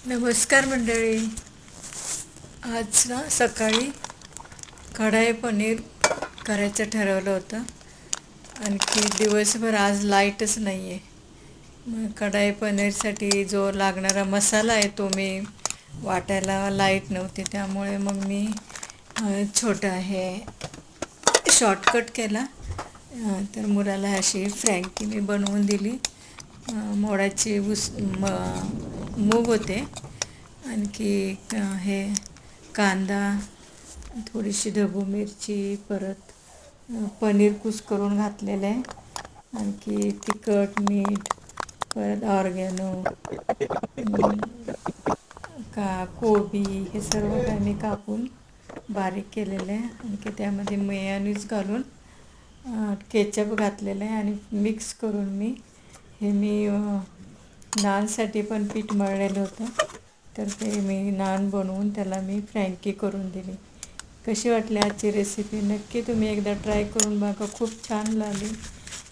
नमस्कार मंडळी. आज ना सकाळी कढाई पनीर करायचं ठरवलं होतं. आणखी दिवसभर आज लाईटच नाही आहे. मग कढाई पनीरसाठी जो लागणारा मसाला आहे तो मी वाटायला लाईट नव्हती, त्यामुळे मग मी छोटा हे शॉर्टकट केला. तर मुलाला अशी फ्रँकी मी बनवून दिली. मोडाची मूग होते, आणखी हे कांदा, थोडीशी ढबू मिरची, परत पनीर कुस्करून घातलेलं आहे, आणखी तिखट, मीठ, परत ऑर्गॅनो, कोबी, हे सर्व काही मी कापून बारीक केलेलं आहे. आणखी त्यामध्ये मेयोनीज घालून केचप घातलेलं आहे आणि मिक्स करून मी नानसाठी पण पीठ मळलेलं होतं, तर ते मी नान बनवून त्याला मी फ्रँकी करून दिली. कशी वाटली आजची रेसिपी? नक्की तुम्ही एकदा ट्राय करून बघा, खूप छान लागली.